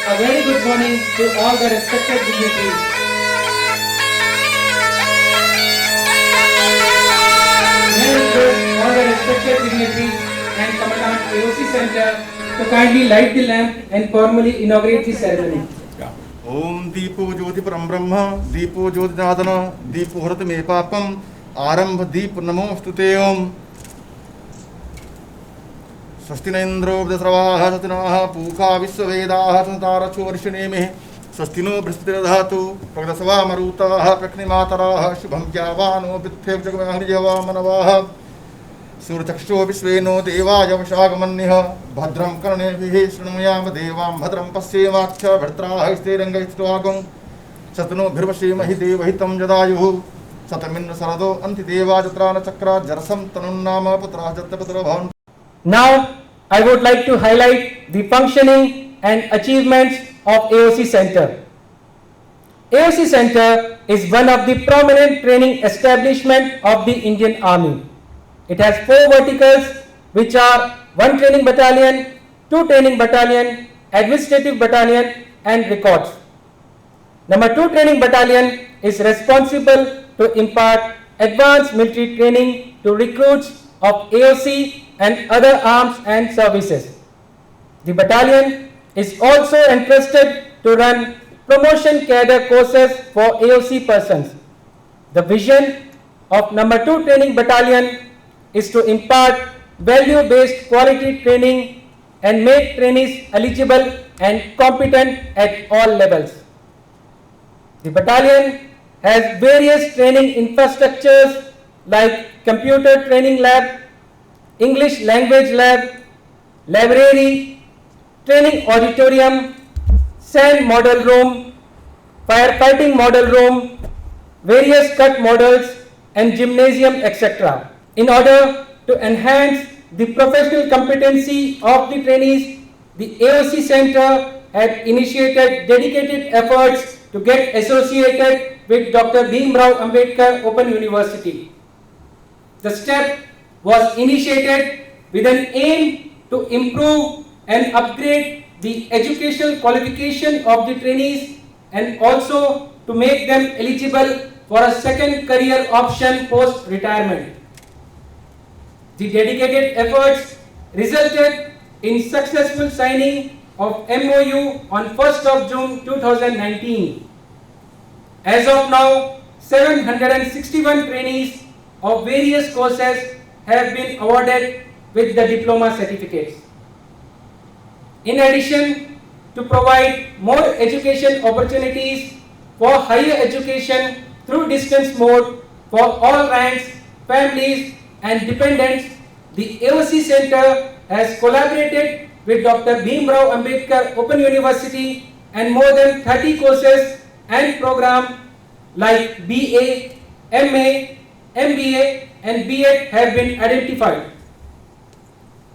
A very good morning to all the respected dignitaries. May I request all the respected dignitaries and Commandant AOC Center to kindly light the lamp and formally inaugurate the ceremony. ओम दीपो ज्योति परम ब्रह्म दीपो ज्योति नादन दीपो हरत मे पापम आरंभ दीप नमोस्तुते ओम स्वस्ति न इंद्रो वृद्धस्रवाः स्वस्ति नः पूषा विश्ववेदाः संतारचो वर्षिणेमिः स्वस्ति नो बृहस्पतिर्दधातु प्रगतसवा मरुताः प्रक्निमातराः शुभं ज्यावानो वृद्धे जगमहरिजवा मनवाः सूर्यचक्षुः विश्वेनो देवाय वशागमन्यः भद्रं कर्णेभिः शृणुयाम देवां भद्रं पश्येमाच्छ भद्राः स्थिरङ्गैस्त्वागं शतनो भिर्वशेमहि देवहितं जदायुः शतमिन्न शरदो अन्ति देवाजत्रान चक्रा जरसं तनुन्नाम पुत्राः जत्तपुत्र भवन्. Now, I would like to highlight the functioning and achievements of AOC Center. AOC Center is one of the prominent training establishment of the Indian Army. It has 4 verticals, which are 1 training battalion, 2 training battalion, administrative battalion and records. Number 2 training battalion is responsible to impart advanced military training to recruits of AOC and other arms and services. The battalion is also entrusted to run promotion cadre courses for AOC persons. The vision of number 2 training battalion is to impart value-based quality training and make trainees eligible and competent at all levels. The battalion has various training infrastructures like computer training lab, English language lab, library, training auditorium, SAN model room, firefighting model room, various cut models and gymnasium, etc. In order to enhance the professional competency of the trainees, the AOC Center had initiated dedicated efforts to get associated with Dr. Bhimrao Ambedkar Open University. The step was initiated with an aim to improve and upgrade the educational qualification of the trainees and also to make them eligible for a second career option post-retirement. The dedicated efforts resulted in successful signing of MOU on 1st of June 2019. As of now, 761 trainees of various courses have been awarded with the diploma certificates. In addition, to provide more education opportunities for higher education through distance mode for all ranks, families and dependents, the AOC Center has collaborated with Dr. Bhimrao Ambedkar Open University and more than 30 courses and programs like BA, MA, MBA and B.Ed have been identified.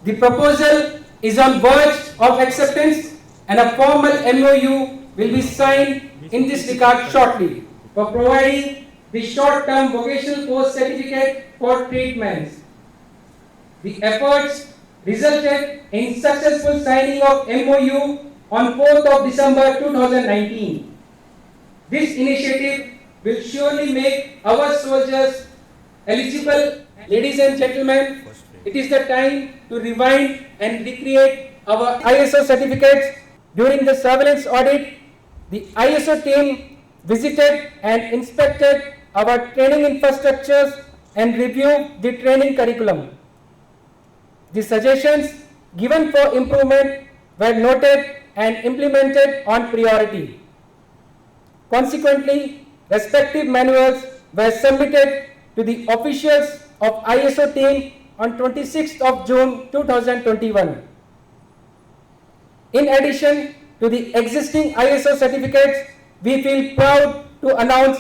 The proposal is on verge of acceptance and a formal MOU will be signed in this regard shortly for providing the short-term vocational course certificate for treatments. The efforts resulted in successful signing of MOU on 4th of December 2019. This initiative will surely make our soldiers eligible. Ladies and gentlemen, it is the time to rewind and recreate our ISO certificates. During the surveillance audit, the ISO team visited and inspected our training infrastructures and reviewed the training curriculum. The suggestions given for improvement were noted and implemented on priority. Consequently, respective manuals were submitted to the officials of ISO team on 26th of June 2021. In addition to the existing ISO certificates, we feel proud to announce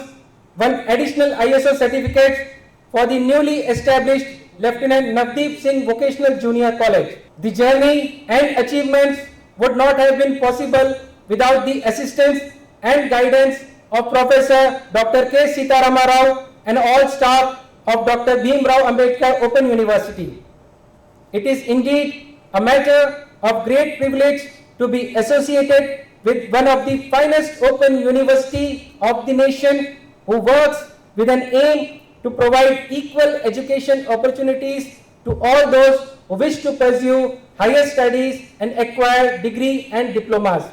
one additional ISO certificate for the newly established Lieutenant Navdeep Singh Vocational Junior College. The journey and achievements would not have been possible without the assistance and guidance of Professor Dr. K. Sitarama Rao and all staff of Dr. Bhimrao Ambedkar Open University. It is indeed a matter of great privilege to be associated with one of the finest open university of the nation, who works with an aim to provide equal education opportunities to all those who wish to pursue higher studies and acquire degree and diplomas.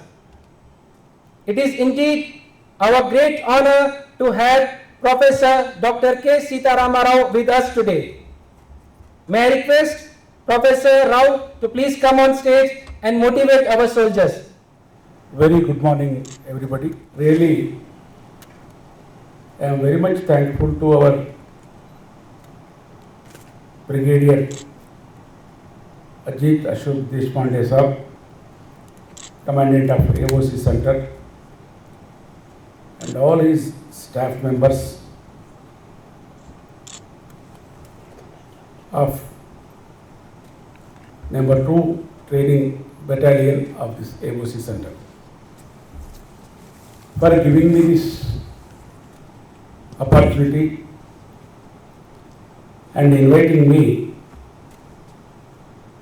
It is indeed our great honor to have Professor Dr. K. Sitarama Rao with us today. May I request Professor Rao to please come on stage and motivate our soldiers. Very good morning, everybody. Really, I am very much thankful to our Brigadier Ajit Ashok Deshpande Sahab, Commandant of AOC Center, and all his staff members of number 2 training battalion of this AOC Center, for giving me this opportunity and inviting me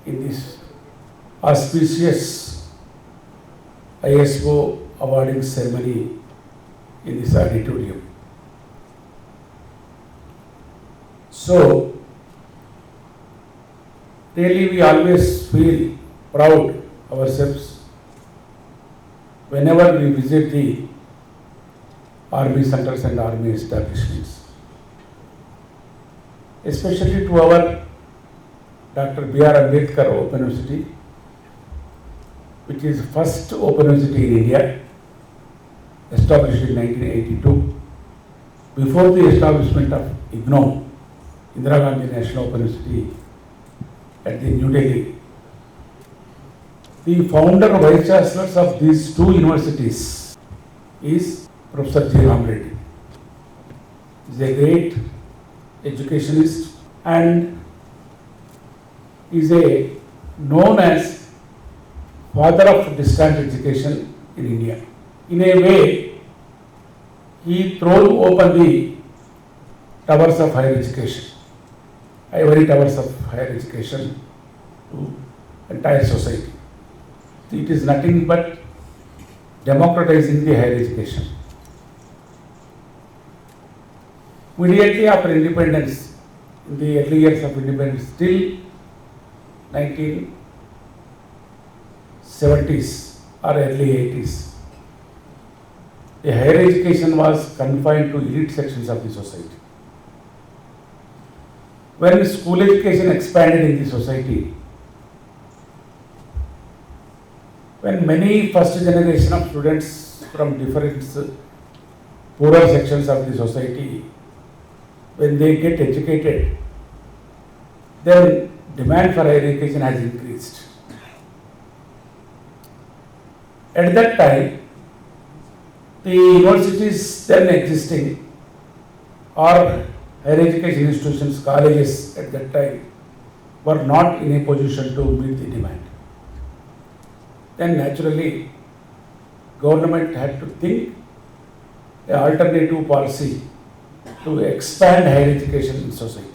in this auspicious ISO awarding ceremony in this auditorium. So, really we always feel proud ourselves whenever we visit the army centers and army establishments, especially to our Dr. B.R. Ambedkar Open University, which is first open university in India, established in 1982. Before the establishment of IGNOU, Indira Gandhi National Open University at the New Delhi, the founder vice chancellors of these two universities is Professor J. Ram Reddy. He is a great educationist and is known as father of distance education in India. In a way, he threw open the towers of higher education, ivory towers of higher education to entire society. It is nothing but democratizing the higher education. Immediately after independence, in the early years of independence, till 1970s or early 80s, the higher education was confined to elite sections of the society. When school education expanded in the society, when many first generation of students from different poorer sections of the society, when they get educated, then demand for higher education has increased. At that time, the universities then existing or higher education institutions, colleges at that time were not in a position to meet the demand. Then naturally, government had to think an alternative policy to expand higher education in society.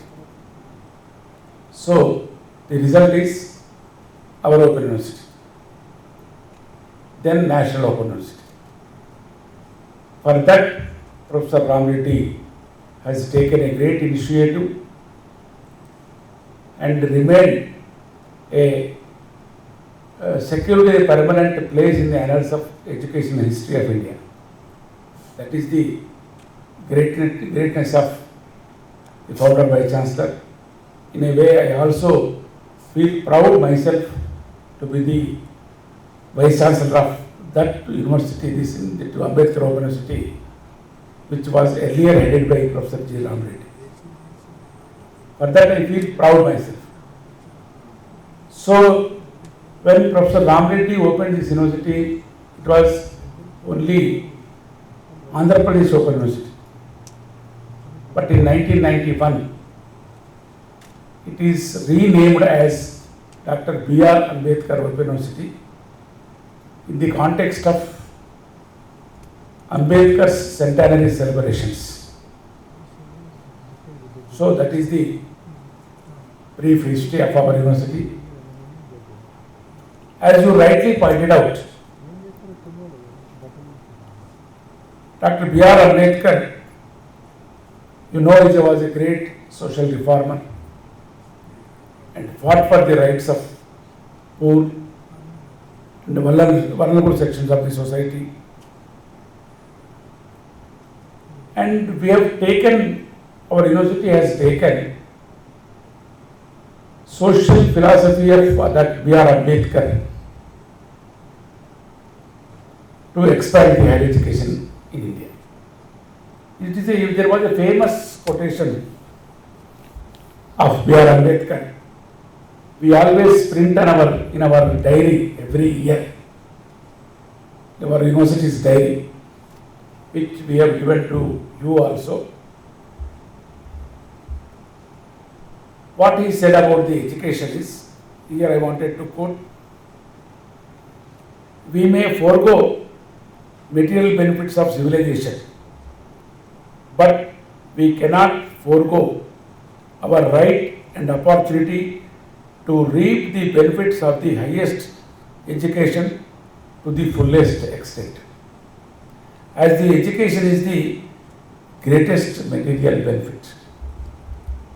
So, the result is our Open University, then National Open University. For that, Professor Ram Reddy has taken a great initiative and remained secured a permanent place in the annals of education history of India. That is the greatness of the founder vice chancellor. In a way, I also feel proud myself to be the vice chancellor of that university, this Ambedkar Open University, which was earlier headed by Professor J. Ram Reddy. For that, I feel proud myself. So, when Professor Ram Reddy opened this university, it was only Andhra Pradesh Open University. But in 1991, it is renamed as Dr. B.R. Ambedkar Open University in the context of Ambedkar's centenary celebrations. So that is the brief history of our university. As you rightly pointed out, Dr. B.R. Ambedkar, he was a great social reformer and fought for the rights of poor and vulnerable sections of the society. And we have taken, our university has taken social philosophy of that B.R. Ambedkar to expand the higher education in India. There was a famous quotation of B.R. Ambedkar. We always print in our diary every year, our university's diary, which we have given to you also. What he said about the education is, here I wanted to quote, we may forego material benefits of civilization, but we cannot forego our right and opportunity to reap the benefits of the highest education to the fullest extent. As the education is the greatest material benefit.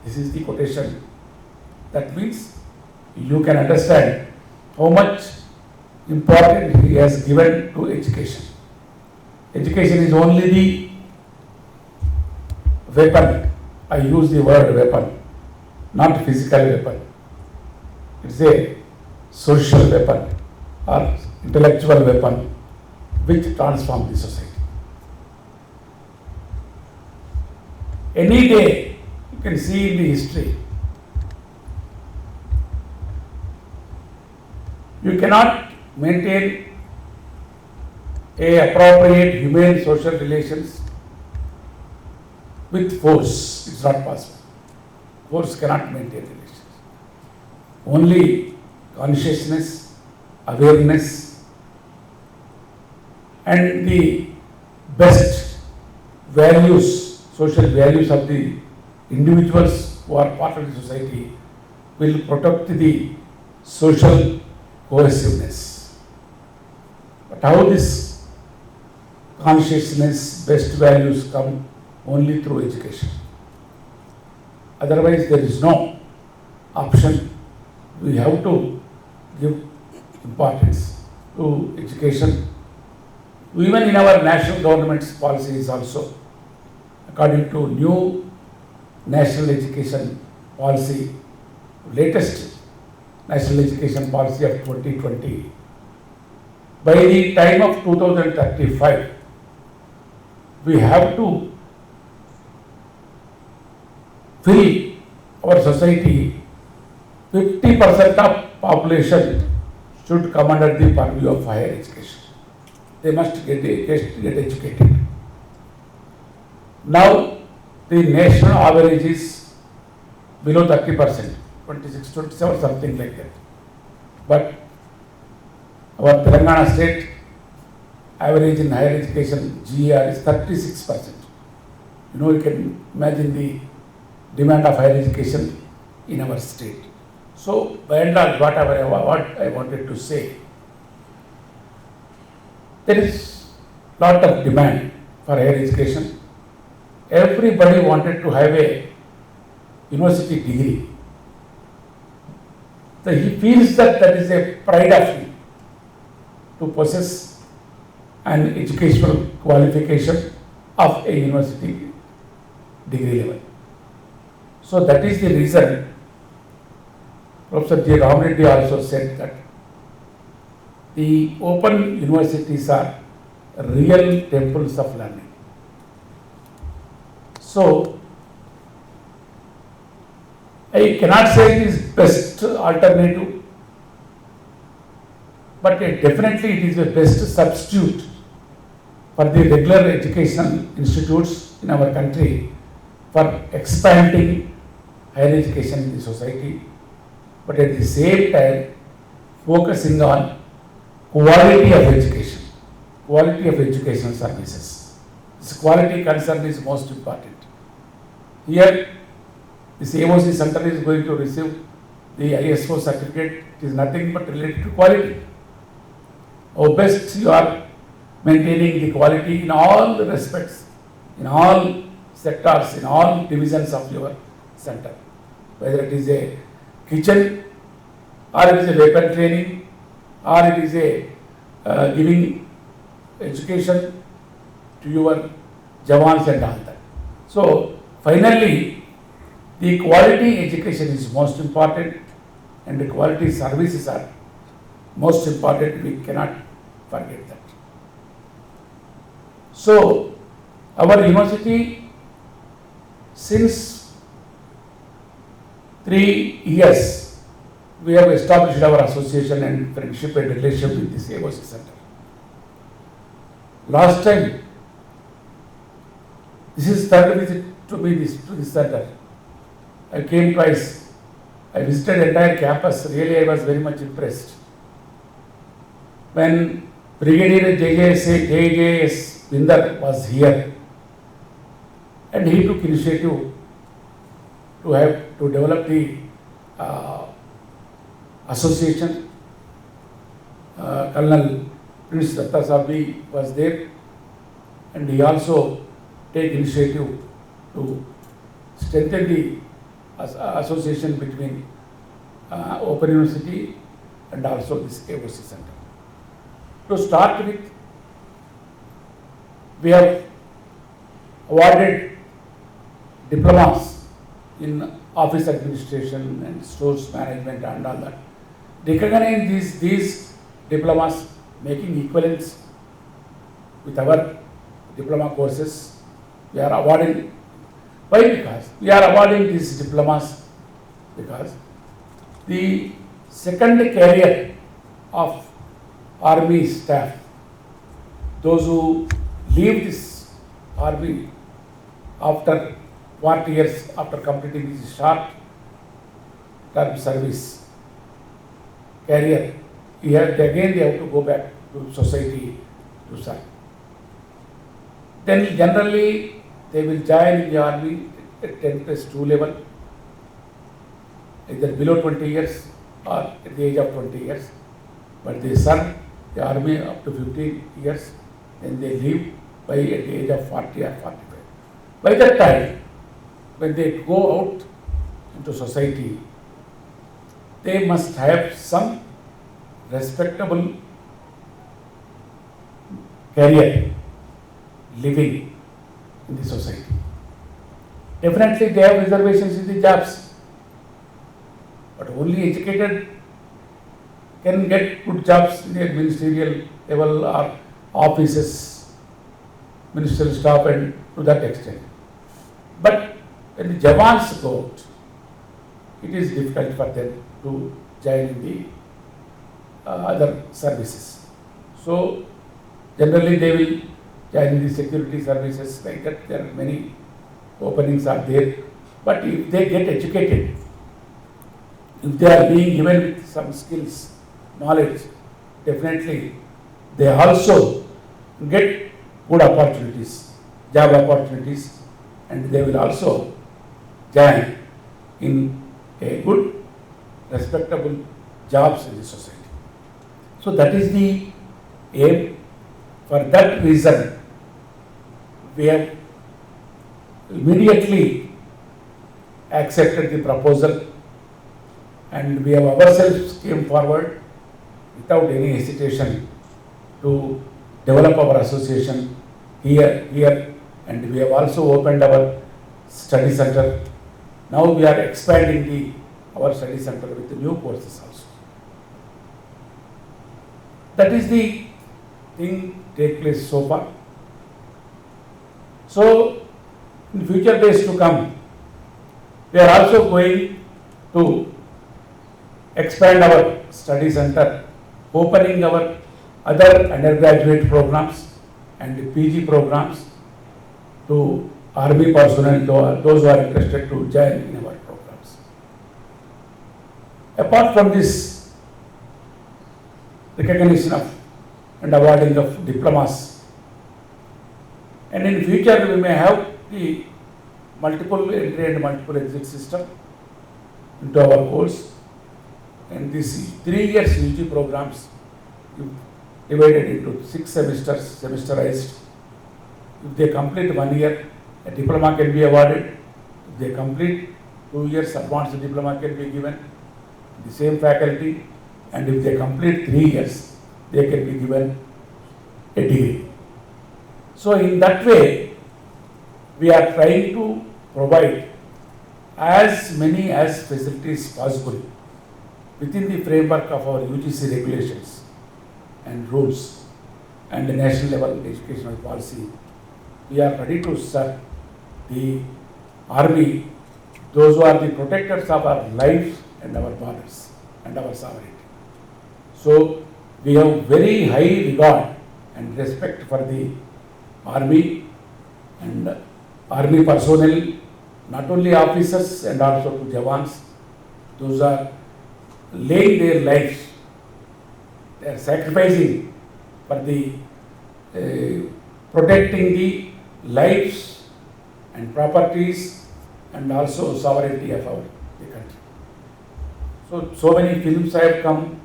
This is the quotation. That means you can understand how much importance he has given to education. Education is only the weapon. I use the word weapon, not physical weapon. It's a social weapon or intellectual weapon which transforms the society. Any day you can see in the history, you cannot maintain a appropriate humane social relations with force. It's not possible. Force cannot maintain relations. Only consciousness, awareness, and the best values, social values of the individuals who are part of the society will protect the social cohesiveness. But how this consciousness, best values come? Only through education. Otherwise there is no option. We have to give importance to education. Even in our national government's policies also, according to new national education policy, latest national education policy of 2020, by the time of 2035, we have to fill our society, 50% of population should come under the purview of higher education. They must get educated. Now, the national average is below 30%, 26, 27, something like that. But our Telangana state average in higher education GER is 36%. You can imagine the demand of higher education in our state. So, by and large, what I wanted to say, there is lot of demand for higher education. Everybody wanted to have a university degree. So he feels that is a pride of him to possess an educational qualification of a university degree level. So that is the reason Professor J. Ram Reddy also said that the open universities are real temples of learning. So I cannot say it is best alternative, but definitely it is the best substitute for the regular educational institutes in our country for expanding higher education in the society, but at the same time focusing on quality of education, quality of educational services. This quality concern is most important. Here, this AOC center is going to receive the ISO certificate. It is nothing but related to quality. how best you are maintaining the quality in all the respects, in all sectors, in all divisions of your center. Whether it is a kitchen, or it is a weapon training, or it is a giving education to your jawans and all that. So finally, the quality education is most important, and the quality services are most important. We cannot forget that. So our university, since 3 years, we have established our association and friendship and relationship with this AOC Center. Last time, this is third visit to me to this center. I came twice. I visited entire campus. Really, I was very much impressed. When Brigadier JJS Binder was here, and he took initiative to develop the association. Colonel Prince Datta Sabhi was there, and he also take initiative to strengthen the association between Open University and also this AOC Center. To start with, we have awarded diplomas in office administration and stores management and all that. Recognize these diplomas, making equivalence with our diploma courses. We are awarding. Why? Because we are awarding these diplomas because the second career of army staff, those who leave this army after 40 years after completing this short term service career, again they have to go back to society to serve. Then generally they will join in the army at 10+2 level, either below 20 years or at the age of 20 years. But they serve the army up to 15 years, then they leave by at the age of 40 or 45. By that time, when they go out into society, they must have some respectable career living in the society. Definitely they have reservations in the jobs, but only educated can get good jobs in the ministerial level or offices, ministerial staff, and to that extent. But when the Jawans go out, it is difficult for them to join in the other services. So generally they will join in the security services like that. There are many openings are there. But if they get educated, if they are being given with some skills, knowledge, definitely they also get good opportunities, job opportunities, and they will also join in a good, respectable jobs in the society. So that is the aim. For that reason, we have immediately accepted the proposal, and we have ourselves came forward without any hesitation to develop our association here, and we have also opened our study center. Now we are expanding our study center with the new courses also. That is the thing take place so far. So in future days to come, we are also going to expand our study center, opening our other undergraduate programs and PG programs to army personnel, those who are interested to join in our programs. Apart from this recognition of and awarding of diplomas, and in future we may have the multiple entry and multiple exit system into our course, and these 3 years UG programs, if divided into 6 semesters, semesterized. If they complete 1 year, a diploma can be awarded. If they complete 2 years, advanced diploma can be given to the same faculty. And if they complete 3 years, they can be given a degree. So in that way, we are trying to provide as many as facilities possible within the framework of our UGC regulations and rules and the national level educational policy. We are ready to serve the army, those who are the protectors of our lives and our borders and our sovereignty. So we have very high regard and respect for the army and army personnel, not only officers and also to Jawans. Those are laying their lives, they are sacrificing for the protecting the lives and properties and also sovereignty of the country. So many films I have come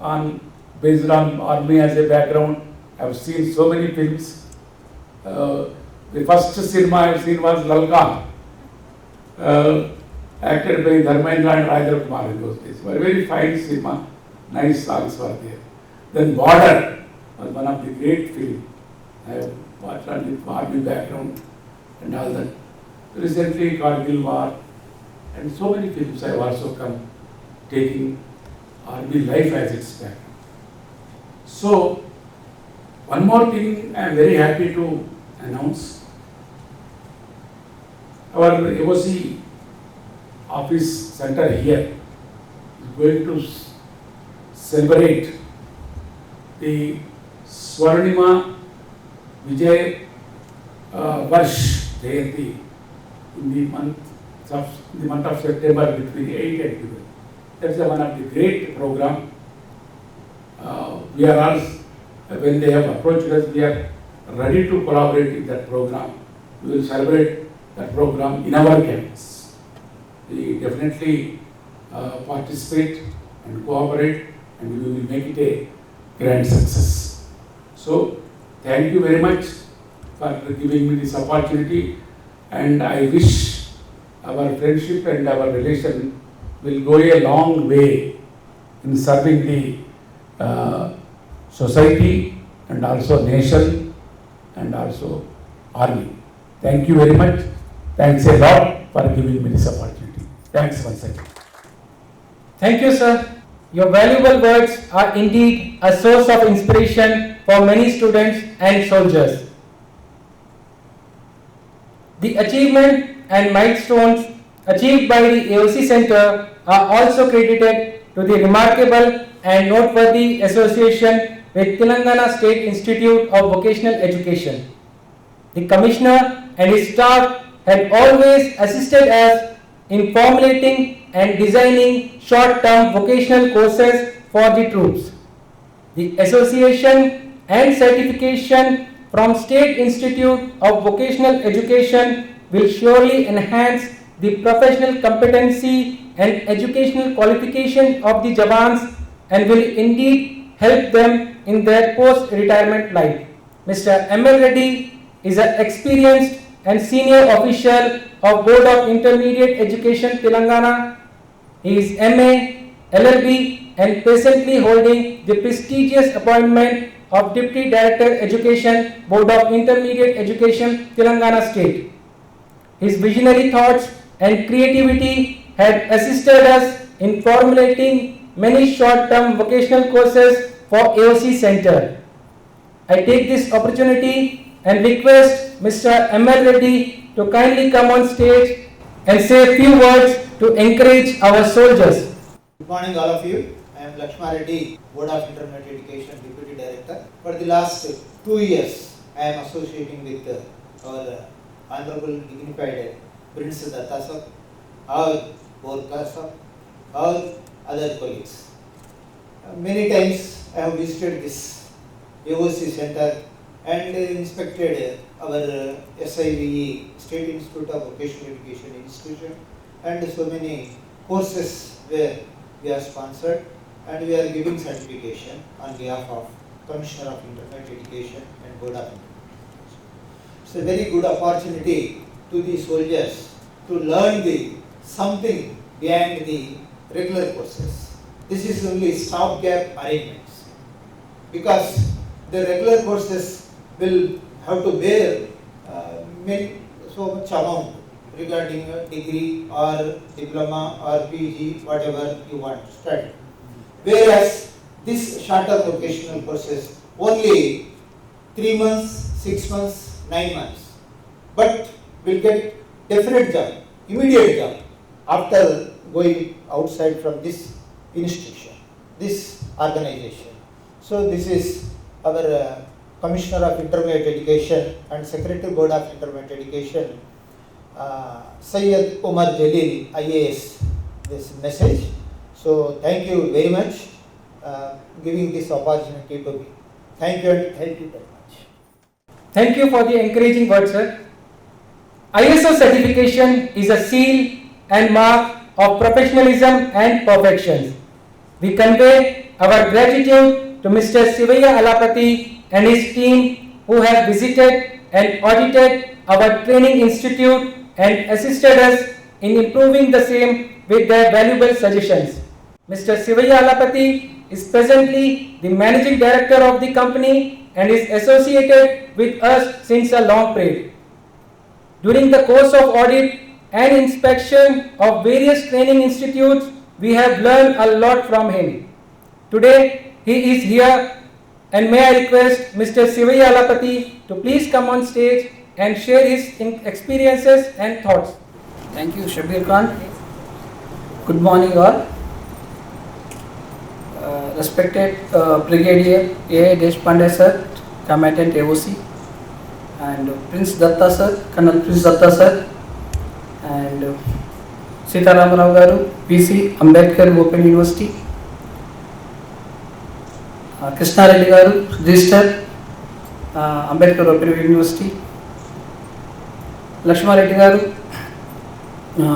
on based on army as a background. I have seen so many films. The first cinema I have seen was Lalkan, acted by Dharmendra and Rajendra Kumar in those days. Very fine cinema, nice songs were there. Then Border was one of the great films. I have watched on the army background and all that. Recently Kargil War and so many films I have also come taking army life as its background. So one more thing I am very happy to announce. Our AOC office center here is going to celebrate the Swarnima Vijay Varsh Jayanti in the month of September between 8 and 12. That's one of the great program. We are all, when they have approached us, we are ready to collaborate in that program. We will celebrate that program in our campus. We definitely participate and cooperate, and we will make it a grand success. So, thank you very much for giving me this opportunity, and I wish our friendship and our relation will go a long way in serving the society and also nation and also army. Thank you very much. Thanks a lot for giving me this opportunity. Thanks once again. Thank you, sir. Your valuable words are indeed a source of inspiration for many students and soldiers. The achievement and milestones achieved by the AOC Center are also credited to the remarkable and noteworthy association with Telangana State Institute of Vocational Education. The Commissioner and his staff have always assisted us in formulating and designing short-term vocational courses for the troops. The association and certification from State Institute of Vocational Education will surely enhance the professional competency and educational qualification of the Jawans and will indeed help them in their post-retirement life. Mr. M.L. Reddy is an experienced and senior official of Board of Intermediate Education Telangana. He is MA, LLB and presently holding the prestigious appointment of Deputy Director Education, Board of Intermediate Education Telangana State. His visionary thoughts and creativity had assisted us in formulating many short-term vocational courses for AOC Center. I take this opportunity and request Mr. M.L. Reddy to kindly come on stage and say a few words to encourage our soldiers. Good morning all of you. I am Lakshma Reddy, Board of Intermediate Education Deputy Director. For the last 2 years, I am associating with our Honorable Dignified Prince Datta, our Borka, our other colleagues. Many times I have visited this AOC Center and inspected our SIVE, State Institute of Vocational Education Institution, and so many courses where we are sponsored and we are giving certification on behalf of Commissioner of Intermediate Education and Board of Intermediate Education. It's a very good opportunity to the soldiers to learn the something behind the regular courses. This is only stopgap arrangements, because the regular courses will have to bear so much amount regarding a degree or diploma or PG, whatever you want to study. Whereas this shorter vocational courses only 3 months, 6 months, 9 months, but will get definite job, immediate job after going outside from this institution, this organization. So this is our Commissioner of Intermediate Education and Secretary Board of Intermediate Education, Syed Umar Jalil, IAS, this message. So thank you very much giving this opportunity to me. Thank you and thank you very much. Thank you for the encouraging words, sir. ISO certification is a seal and mark of professionalism and perfection. We convey our gratitude to Mr. Sivaya Alapati and his team who have visited and audited our training institute and assisted us in improving the same with their valuable suggestions. Mr. Sivaya Alapati is presently the managing director of the company and is associated with us since a long period. During the course of audit and inspection of various training institutes, we have learned a lot from him. Today, he is here, and may I request Mr. Sivaya Alapati to please come on stage and share his experiences and thoughts. Thank you, Shabir Khan. Good morning, all. Respected Brigadier A. Deshpande sir, Commandant AOC, and Prince Datta sir, Colonel Prince Datta sir, and Sitaram Rao Garu, PC, Ambedkar Open University, Krishna Reddy Garu, Register, Ambedkar Open University, Lakshma Reddy Garu,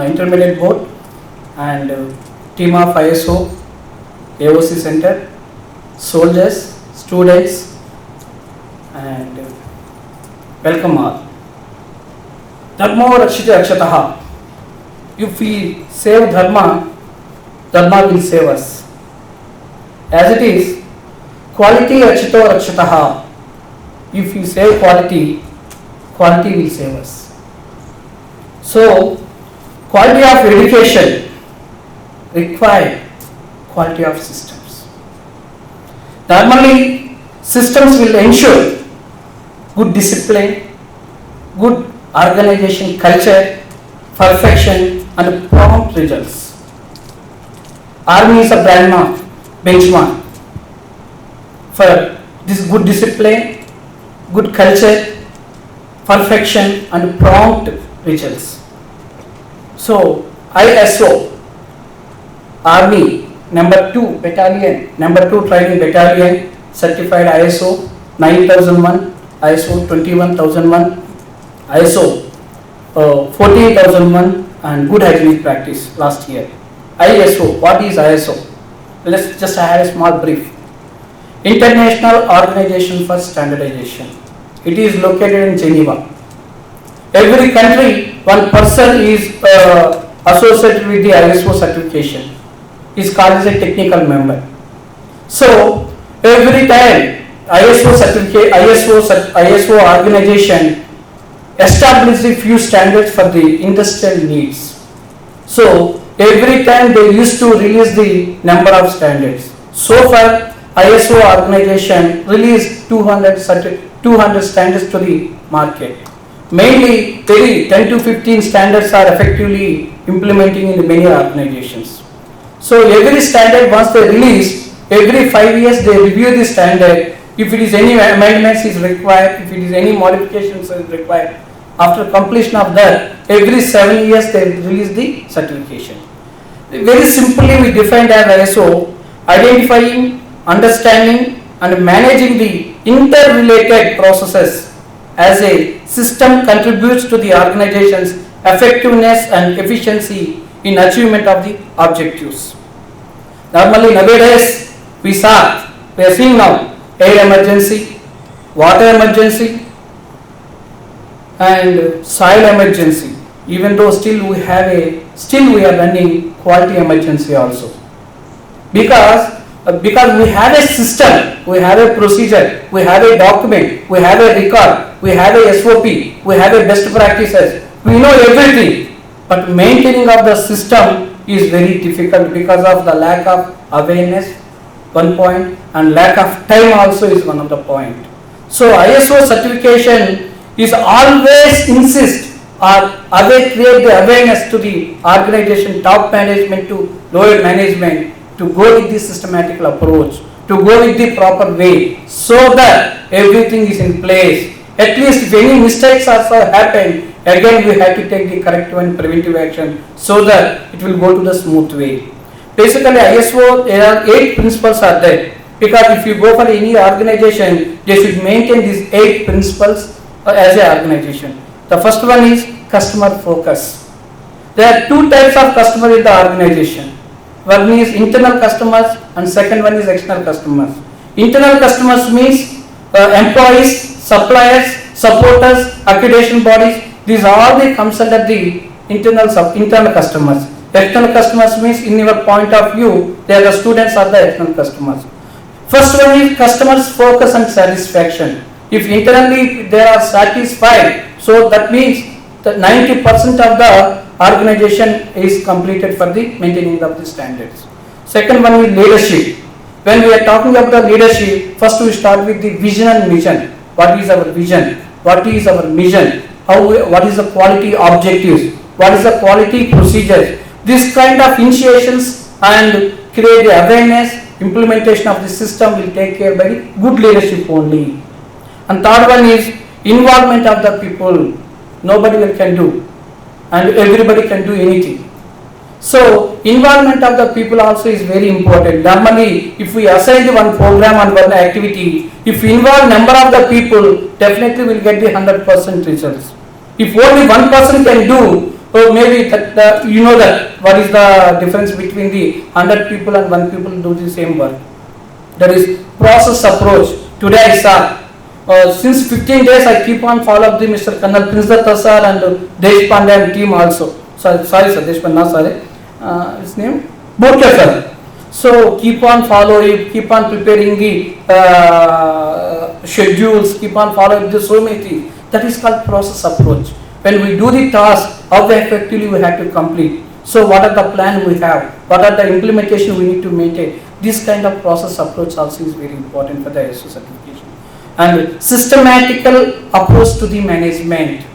Intermediate Board, and team of ISO, AOC Center, soldiers, students, and welcome all. Dharma Rakshita Rakshataha. If we save Dharma, Dharma will save us. As it is, quality Rakshito Rakshataha. If we save quality, quality will save us. So, quality of education requires quality of systems. Normally, systems will ensure good discipline, good organization culture, perfection, and prompt results. Army is a benchmark for this good discipline, good culture, perfection, and prompt results. So, ISO, Army, number 2 battalion, number 2 training battalion, certified ISO 9001, ISO 21001, ISO 14001, and good hygienic practice last year. ISO, what is ISO? Let's just have a small brief. International Organization for Standardization. It is located in Geneva. Every country, one person is associated with the ISO certification. Is called as a technical member. So every time ISO organization establishes a few standards for the industrial needs. So every time they used to release the number of standards. So far ISO organization released 200 standards to the market. Mainly 10 to 15 standards are effectively implementing in many organizations. So every standard once they release, every 5 years they review the standard. If it is any amendments is required, if it is any modifications is required, after completion of that, every 7 years they release the certification. Very simply we defined as ISO, identifying, understanding and managing the interrelated processes as a system contributes to the organization's effectiveness and efficiency in achievement of the objectives. Normally nowadays we are seeing now air emergency, water emergency, and soil emergency. Even though still we are running quality emergency also, because we have a system, we have a procedure, we have a document, we have a record, we have a SOP, we have a best practices, we know everything, but maintaining of the system is very difficult because of the lack of awareness, one point, and lack of time also is one of the point. So ISO certification is always insist or create the awareness to the organization, top management to lower management, to go with the systematic approach, to go with the proper way, so that everything is in place. At least if any mistakes also happen, again we have to take the corrective and preventive action, so that it will go to the smooth way. Basically ISO, there are 8 principles are there, because if you go for any organization, they should maintain these 8 principles as a organization. The first one is customer focus. There are 2 types of customer in the organization. One is internal customers and second one is external customers. Internal customers means employees, suppliers, supporters, accreditation bodies. These all they comes under the internal customers. External customers means in your point of view, they are the students or the external customers. First one is customers focus and satisfaction. If internally they are satisfied, so that means that 90% of the organization is completed for the maintaining of the standards. Second one is leadership. When we are talking about the leadership, first we start with the vision and mission. What is our vision? What is our mission? What is the quality objectives? What is the quality procedures? This kind of initiations and create the awareness, implementation of the system will take care by the good leadership only. And third one is involvement of the people. Nobody can do, and everybody can do anything. So involvement of the people also is very important. Normally, if we assign one program and one activity, if we involve number of the people, definitely we will get the 100% results. If only one person can do, or maybe that you know that what is the difference between the 100 people and 1 people do the same work. That is process approach. Today I saw. Since 15 days I keep on follow up the Mr. Colonel Prince Datta sir and Deshpande and team also. Sorry sir, Deshpande, not sorry. His name? Bodke sir. So keep on following, keep on preparing the schedules, keep on following the so many things. That is called process approach. When we do the task, how effectively we have to complete. So what are the plan we have? What are the implementation we need to maintain? This kind of process approach also is very important for the ISO certification. And systematical approach to the management.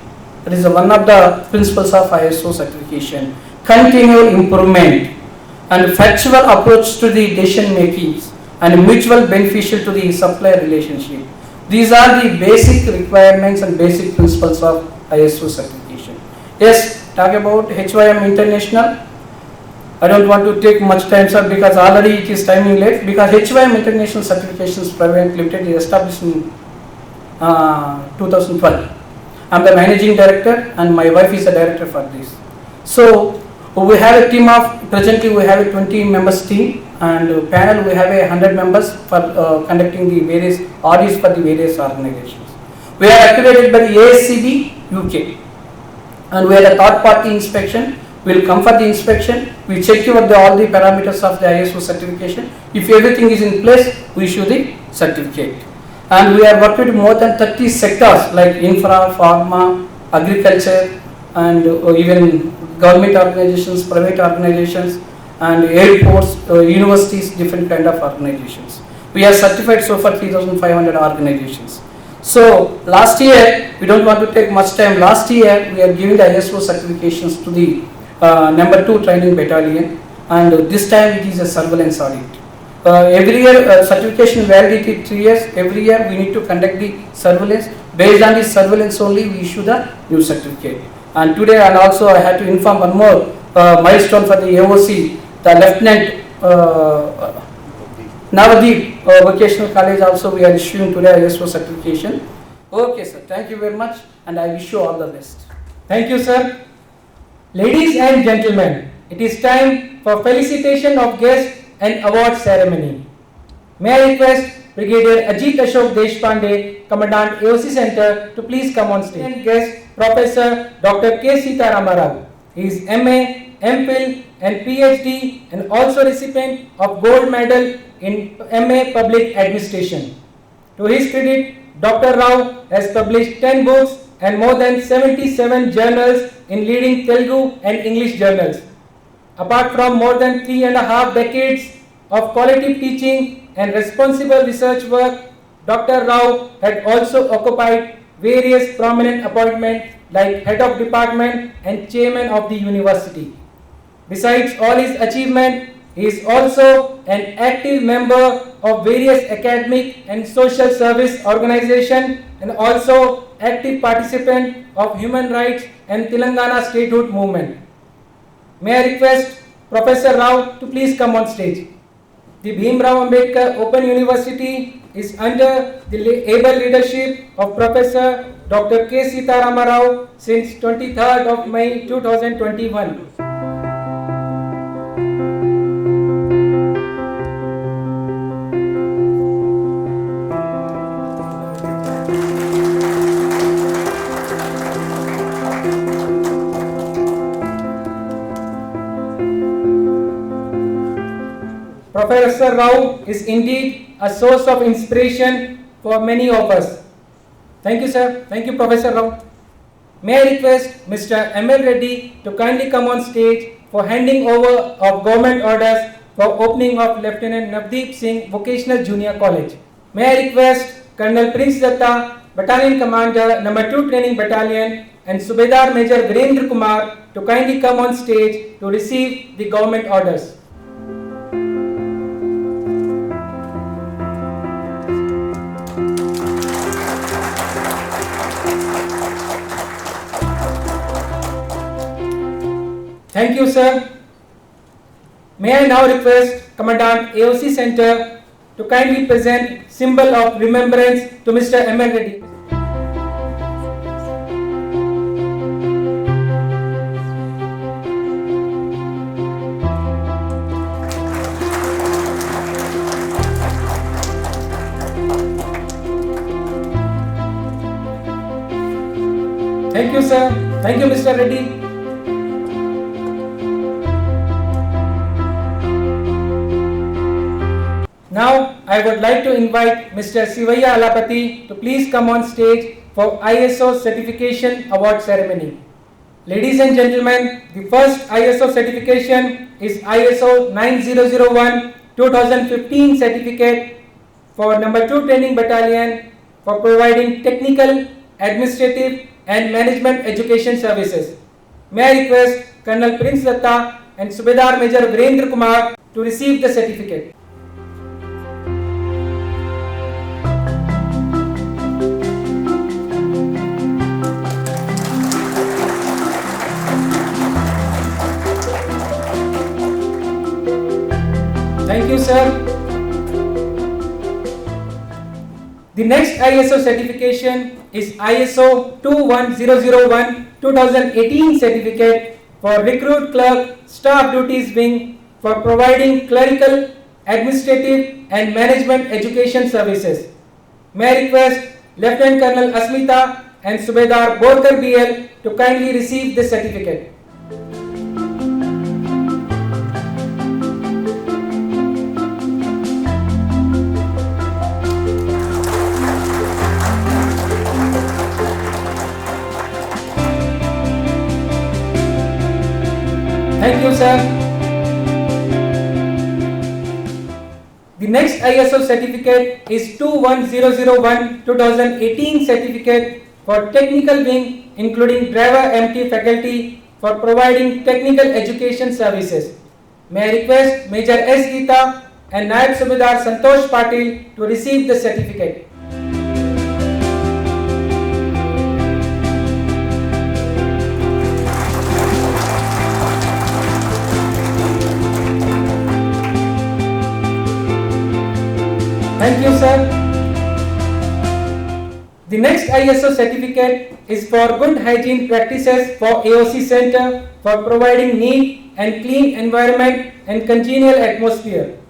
That is one of the principles of ISO certification. Continual improvement and factual approach to the decision making and mutual beneficial to the supplier relationship. These are the basic requirements and basic principles of ISO certification. Yes, talk about HYM International. I don't want to take much time, sir, because already it is timing late. Because HYM International Certifications Private Limited is established in 2012. I am the managing director and my wife is the director for this. So we have a team of, presently we have a 20 members team, and panel we have 100 members for conducting the various audits for the various organizations. We are accredited by the ASCB UK, and we have a third party inspection. We will come for the inspection, we check all the parameters of the ISO certification. If everything is in place, we issue the certificate. And we are working with more than 30 sectors like infra, pharma, agriculture, and even government organizations, private organizations, and airports, universities, different kind of organizations. We are certified so far 3,500 organizations. So last year, we don't want to take much time, last year we are giving the ISO certifications to the number 2 training battalion, and this time it is a surveillance audit. Every year certification validity 3 years, every year we need to conduct the surveillance. Based on the surveillance only we issue the new certificate. And today, and also I had to inform one more milestone for the AOC, the Lieutenant Navadip Vocational College also we are issuing today ISO certification. Okay sir, thank you very much and I wish you all the best. Thank you, sir. Ladies and gentlemen, it is time for felicitation of guests and award ceremony. May I request Brigadier Ajit Ashok Deshpande, Commandant AOC Center, to please come on stage. And guest Professor Dr. K. Sitarama Rao. He is MA, MPhil and PhD and also recipient of gold medal in MA Public Administration. To his credit, Dr. Rao has published 10 books and more than 77 journals in leading Telugu and English journals. Apart from more than 3.5 decades of quality teaching and responsible research work, Dr. Rao had also occupied various prominent appointments like Head of Department and Chairman of the University. Besides all his achievements, he is also an active member of various academic and social service organizations and also active participant of human rights and Telangana statehood movement. May I request Professor Rao to please come on stage. The Bhimrao Ambedkar Open University is under the able leadership of Professor Dr. K. Sitarama Rao since 23rd of May 2021. Professor Rao is indeed a source of inspiration for many of us. Thank you, sir. Thank you, Professor Rao. May I request Mr. M.L. Reddy to kindly come on stage for handing over of government orders for opening of Lieutenant Navdeep Singh Vocational Junior College. May I request Colonel Prince Datta, Battalion Commander, Number 2 Training Battalion, and Subedar Major Virendra Kumar to kindly come on stage to receive the government orders. Thank you, sir. May I now request Commandant AOC Center to kindly present symbol of remembrance to Mr. M.L. Reddy. Thank you, sir. Thank you, Mr. Reddy. Now, I would like to invite Mr. Sivaya Alapati to please come on stage for ISO Certification Award Ceremony. Ladies and gentlemen, the first ISO certification is ISO 9001-2015 certificate for Number 2 Training Battalion for providing technical, administrative and management education services. May I request Colonel Prince Datta and Subedar Major Virendra Kumar to receive the certificate. Thank you, sir. The next ISO certification is ISO 21001-2018 certificate for Recruit Clerk Staff Duties Wing for providing clerical, administrative and management education services. May I request Lieutenant Colonel Asmita and Subedar Borkar BL to kindly receive this certificate. Thank you, sir. The next ISO certificate is 21001-2018 certificate for technical wing including driver MT faculty for providing technical education services. May I request Major S. Geeta and Naib Subedar Santosh Patil to receive the certificate. Thank you, sir. The next ISO certificate is for good hygiene practices for AOC Center for providing neat and clean environment and congenial atmosphere.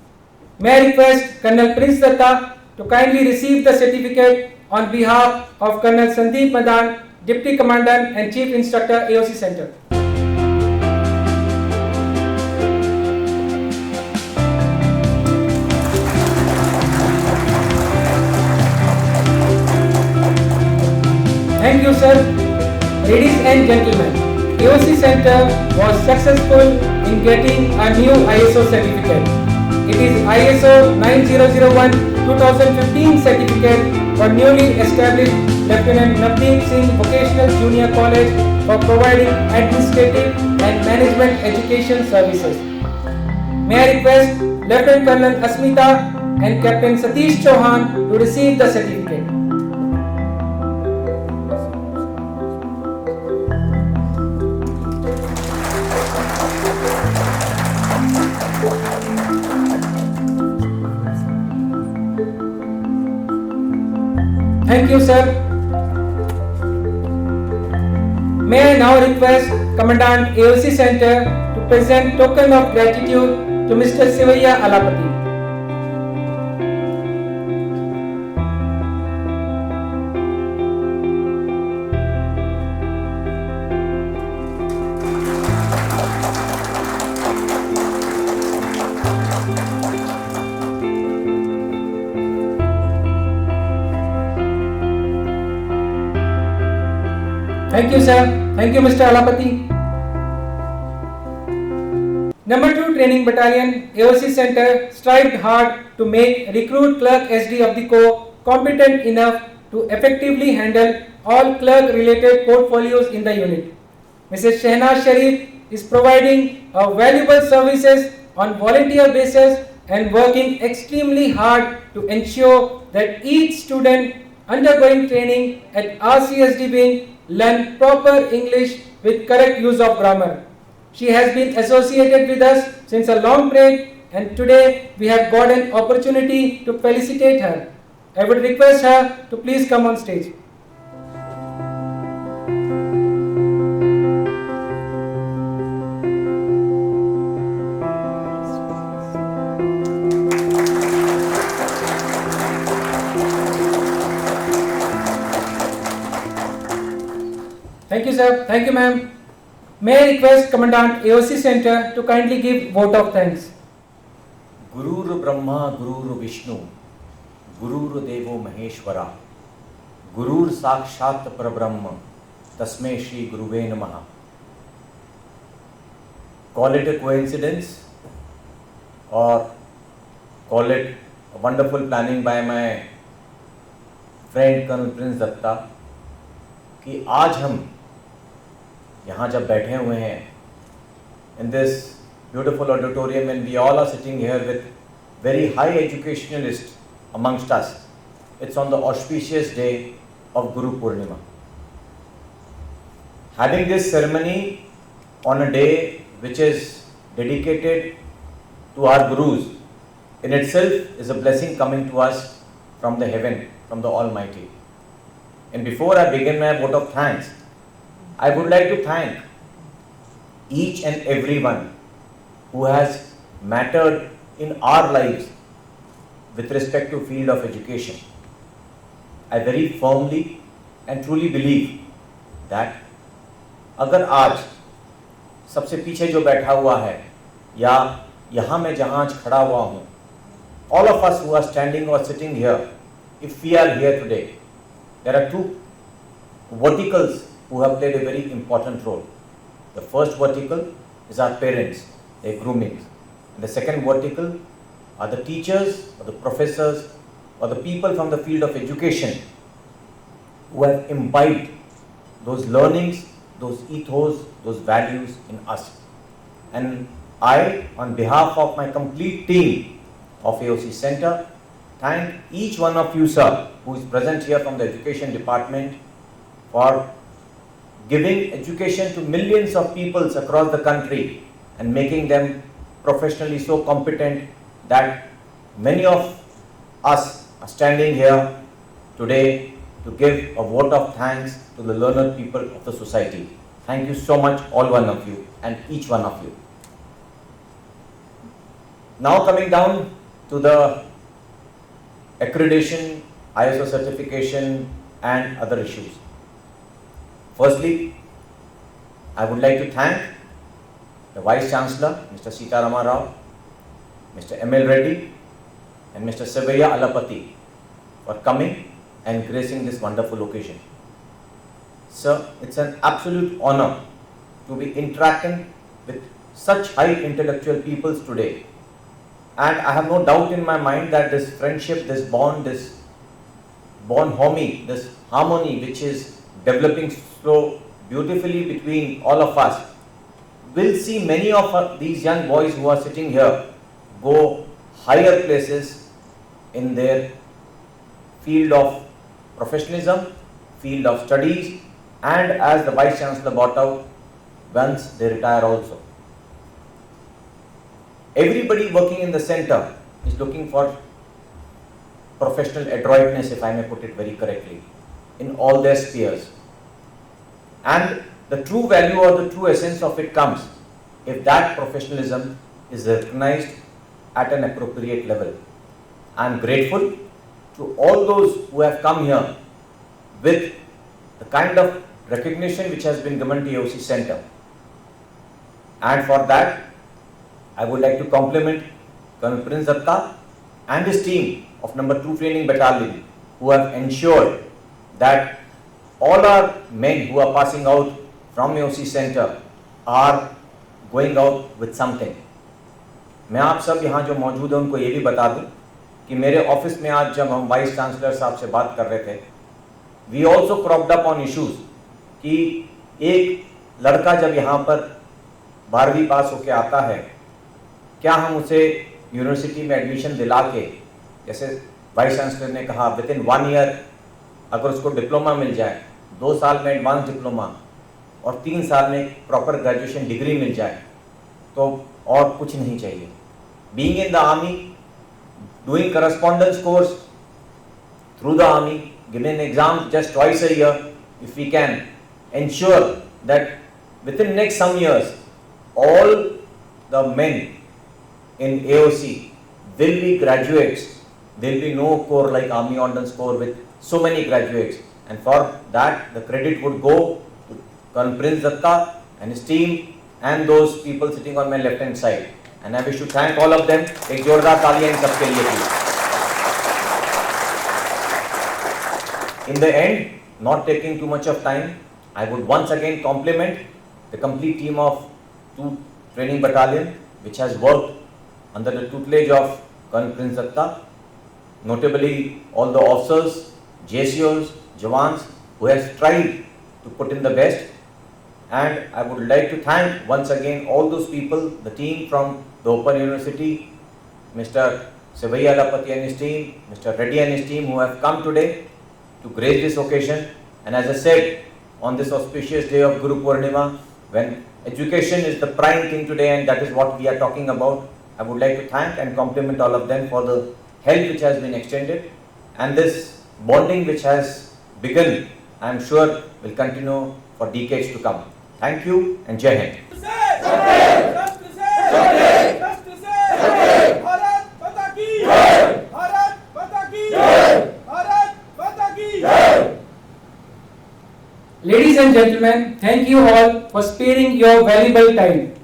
May I request Colonel Prince Datta to kindly receive the certificate on behalf of Colonel Sandeep Madan, Deputy Commandant and Chief Instructor, AOC Center. Thank you, sir. Ladies and gentlemen, AOC Center was successful in getting a new ISO certificate. It is ISO 9001-2015 certificate for newly established Lieutenant Navdeep Singh Vocational Junior College for providing administrative and management education services. May I request Lieutenant Colonel Asmita and Captain Satish Chauhan to receive the certificate. Thank you, sir. May I now request Commandant AOC Center to present token of gratitude to Mr. Sivaya Alapati. Thank you, sir. Thank you, Mr. Alapati. Number 2 Training Battalion, AOC Center strived hard to make recruit clerk SD of the Corps competent enough to effectively handle all clerk-related portfolios in the unit. Mrs. Shehnaz Sharif is providing valuable services on volunteer basis and working extremely hard to ensure that each student undergoing training at RCSD wing learn proper English with correct use of grammar. She has been associated with us since a long break, and today we have got an opportunity to felicitate her. I would request her to please come on stage. Thank you, sir. Thank you, ma'am. May I request Commandant AOC Center to kindly give vote of thanks. Gurur Brahma, Gurur Vishnu, Gurur Devo Maheshwara, Gurur Sakshat Parabrahma, Tasmai Shri Guruve Namaha. Call it a coincidence or call it a wonderful planning by my friend Colonel Prince Datta कि आज हम यहाँ जब बैठे हुए हैं in this beautiful auditorium and we all are sitting here with very high educationalists amongst us. It's on the auspicious day of Guru Purnima. Having this ceremony on a day which is dedicated to our Gurus in itself is a blessing coming to us from the heaven, from the Almighty. And before I begin my vote of thanks, I would like to thank each and everyone who has mattered in our lives with respect to field of education. I very firmly and truly believe that अगर आज सबसे पीछे जो बैठा हुआ है या यहाँ मैं जहाँ आज खड़ा हुआ हूँ, all of us who are standing or sitting here, if we are here today, there are two verticals who have played a very important role. The first vertical is our parents, their grooming. And the second vertical are the teachers or the professors or the people from the field of education who have imbibed those learnings, those ethos, those values in us. And I, on behalf of my complete team of AOC Center, thank each one of you, sir, who is present here from the education department for giving education to millions of peoples across the country and making them professionally so competent that many of us are standing here today to give a vote of thanks to the learned people of the society. Thank you so much, all one of you and each one of you. Now coming down to the accreditation, ISO certification and other issues. Firstly, I would like to thank the Vice Chancellor, Mr. Sitarama Rao, Mr. M.L. Reddy and Mr. Sevaiya Alapati for coming and gracing this wonderful occasion. Sir, it's an absolute honor to be interacting with such high intellectual peoples today. And I have no doubt in my mind that this friendship, this bond, this bonhomie, this harmony which is developing so beautifully between all of us, will see many of these young boys who are sitting here go higher places in their field of professionalism, field of studies, and as the Vice Chancellor brought out, once they retire also. Everybody working in the center is looking for professional adroitness, if I may put it very correctly, in all their spheres. And the true value or the true essence of it comes if that professionalism is recognized at an appropriate level. I am grateful to all those who have come here with the kind of recognition which has been given to AOC Center. And for that, I would like to compliment Colonel Prince Datta and his team of No. 2 Training Battalion, who have ensured that all our men who are passing out from AOC Center are going out with something. मैं आप सब यहाँ जो मौजूद हैं उनको ये भी बता दूं कि मेरे ऑफिस में आज जब हम वाइस चांसलर साहब से बात कर रहे थे, we also cropped up on issues कि एक लड़का जब यहाँ पर 12वीं पास होके आता है, क्या हम उसे यूनिवर्सिटी में एडमिशन दिला के, जैसे वाइस चांसलर ने कहा विद इन 1 ईयर अगर उसको डिप्लोमा मिल जाए, 2 साल में एडवांस डिप्लोमा और 3 साल में प्रॉपर ग्रेजुएशन डिग्री मिल जाए, तो और कुछ नहीं चाहिए. Being in the army, doing correspondence course through the army, giving exam just twice a year, if we can ensure that within next some years all the men in AOC will be graduates. There will be no corps like Army Ordnance Corps with so many graduates, and for that the credit would go to Colonel Prince Datta and his team and those people sitting on my left hand side, and I wish to thank all of them. एक जोरदार तालियां इन सबके लिए please. In the end, not taking too much of time, I would once again compliment the complete team of 2 Training Battalion, which has worked under the tutelage of Colonel Prince Datta, notably all the officers, JCOs, Jawans who have tried to put in the best. And I would like to thank once again all those people, the team from the Open University, Mr. Sevaiya Alapati and his team, Mr. Reddy and his team who have come today to grace this occasion. And as I said, on this auspicious day of Guru Purnima, when education is the prime thing today and that is what we are talking about, I would like to thank and compliment all of them for the help which has been extended, and this bonding which has begun, I am sure will continue for decades to come. Thank you and Jai Hind. Ladies and gentlemen, thank you all for sparing your valuable time.